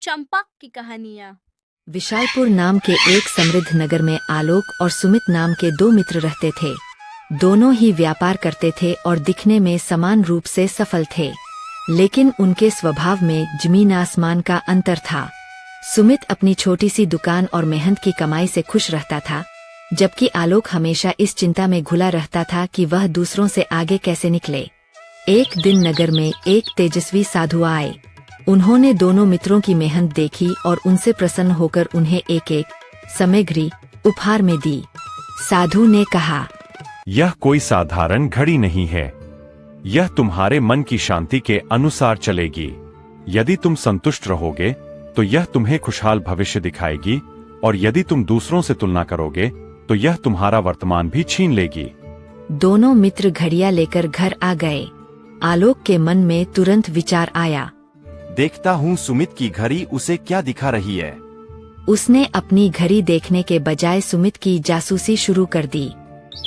चंपा की कहानियाँ। विशालपुर नाम के एक समृद्ध नगर में आलोक और सुमित नाम के दो मित्र रहते थे। दोनों ही व्यापार करते थे और दिखने में समान रूप से सफल थे, लेकिन उनके स्वभाव में जमीन आसमान का अंतर था। सुमित अपनी छोटी सी दुकान और मेहनत की कमाई से खुश रहता था, जबकि आलोक हमेशा इस चिंता में घुला रहता था कि वह दूसरों से आगे कैसे निकले। एक दिन नगर में एक तेजस्वी साधु आए। उन्होंने दोनों मित्रों की मेहनत देखी और उनसे प्रसन्न होकर उन्हें एक एक सामग्री उपहार में दी। साधु ने कहा, यह कोई साधारण घड़ी नहीं है, यह तुम्हारे मन की शांति के अनुसार चलेगी। यदि तुम संतुष्ट रहोगे तो यह तुम्हें खुशहाल भविष्य दिखाएगी, और यदि तुम दूसरों से तुलना करोगे तो यह तुम्हारा वर्तमान भी छीन लेगी। दोनों मित्र घड़ियां लेकर घर आ गए। आलोक के मन में तुरंत विचार आया। देखता हूँ सुमित की घड़ी उसे क्या दिखा रही है। उसने अपनी घड़ी देखने के बजाय सुमित की जासूसी शुरू कर दी।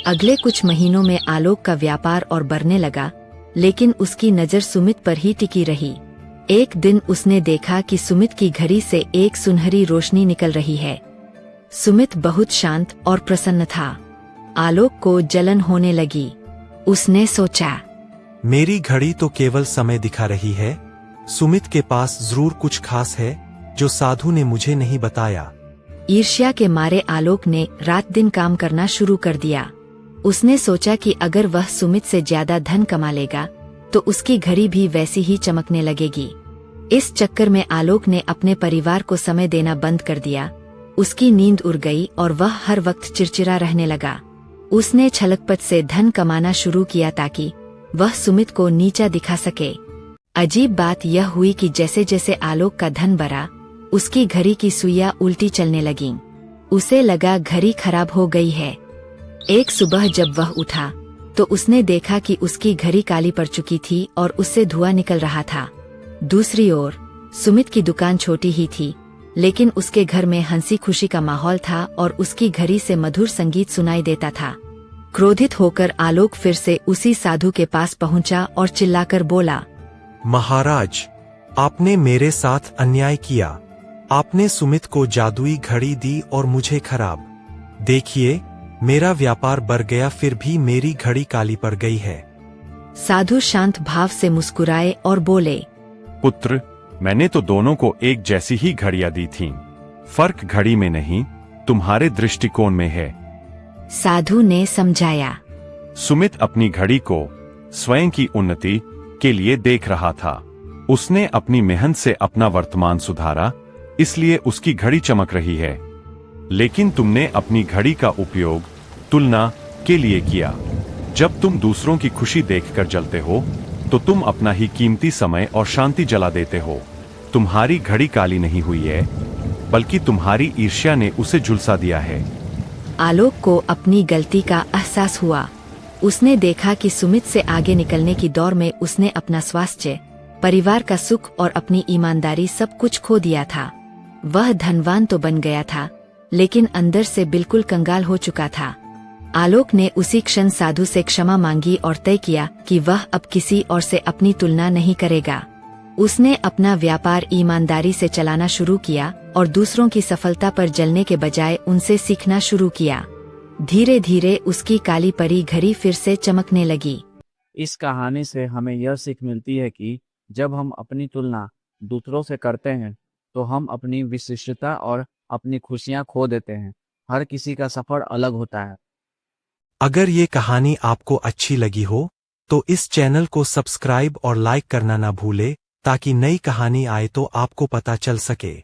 अगले कुछ महीनों में आलोक का व्यापार और बढ़ने लगा, लेकिन उसकी नजर सुमित पर ही टिकी रही। एक दिन उसने देखा कि सुमित की घड़ी से एक सुनहरी रोशनी निकल रही है। सुमित बहुत शांत और प्रसन्न था। आलोक को जलन होने लगी। उसने सोचा, मेरी घड़ी तो केवल समय दिखा रही है, सुमित के पास जरूर कुछ खास है जो साधु ने मुझे नहीं बताया। ईर्ष्या के मारे आलोक ने रात दिन काम करना शुरू कर दिया। उसने सोचा कि अगर वह सुमित से ज्यादा धन कमा लेगा तो उसकी घड़ी भी वैसी ही चमकने लगेगी। इस चक्कर में आलोक ने अपने परिवार को समय देना बंद कर दिया। उसकी नींद उड़ गई और वह हर वक्त चिड़चिड़ा रहने लगा। उसने छलकपट से धन कमाना शुरू किया ताकि वह सुमित को नीचा दिखा सके। अजीब बात यह हुई कि जैसे जैसे आलोक का धन बढ़ा, उसकी घड़ी की सुइयां उल्टी चलने लगीं। उसे लगा घड़ी खराब हो गई है। एक सुबह जब वह उठा तो उसने देखा कि उसकी घड़ी काली पड़ चुकी थी और उससे धुआं निकल रहा था। दूसरी ओर सुमित की दुकान छोटी ही थी, लेकिन उसके घर में हंसी खुशी का माहौल था और उसकी घड़ी से मधुर संगीत सुनाई देता था। क्रोधित होकर आलोक फिर से उसी साधु के पास पहुंचा और चिल्लाकर बोला, महाराज, आपने मेरे साथ अन्याय किया। आपने सुमित को जादुई घड़ी दी और मुझे खराब। देखिए, मेरा व्यापार बढ़ गया, फिर भी मेरी घड़ी काली पड़ गई है। साधु शांत भाव से मुस्कुराए और बोले, पुत्र, मैंने तो दोनों को एक जैसी ही घड़ियां दी थीं। फर्क घड़ी में नहीं, तुम्हारे दृष्टिकोण में है। साधु ने समझाया। सुमित अपनी घड़ी को स्वयं की उन्नति के लिए देख रहा था। उसने अपनी मेहनत से अपना वर्तमान सुधारा, इसलिए उसकी घड़ी चमक रही है। लेकिन तुमने अपनी घड़ी का उपयोग तुलना के लिए किया। जब तुम दूसरों की खुशी देखकर जलते हो तो तुम अपना ही कीमती समय और शांति जला देते हो। तुम्हारी घड़ी काली नहीं हुई है, बल्कि तुम्हारी ईर्ष्या ने उसे झुलसा दिया है। आलोक को अपनी गलती का एहसास हुआ। उसने देखा कि सुमित से आगे निकलने की दौड़ में उसने अपना स्वास्थ्य, परिवार का सुख और अपनी ईमानदारी सब कुछ खो दिया था। वह धनवान तो बन गया था, लेकिन अंदर से बिल्कुल कंगाल हो चुका था। आलोक ने उसी क्षण साधु से क्षमा मांगी और तय किया कि वह अब किसी और से अपनी तुलना नहीं करेगा। उसने अपना व्यापार ईमानदारी से चलाना शुरू किया और दूसरों की सफलता पर जलने के बजाय उनसे सीखना शुरू किया। धीरे धीरे उसकी काली परी घड़ी फिर से चमकने लगी। इस कहानी से हमें यह सीख मिलती है कि जब हम अपनी तुलना दूसरों से करते हैं तो हम अपनी विशिष्टता और अपनी खुशियां खो देते हैं। हर किसी का सफर अलग होता है। अगर ये कहानी आपको अच्छी लगी हो तो इस चैनल को सब्सक्राइब और लाइक करना ना भूले, ताकि नई कहानी आए तो आपको पता चल सके।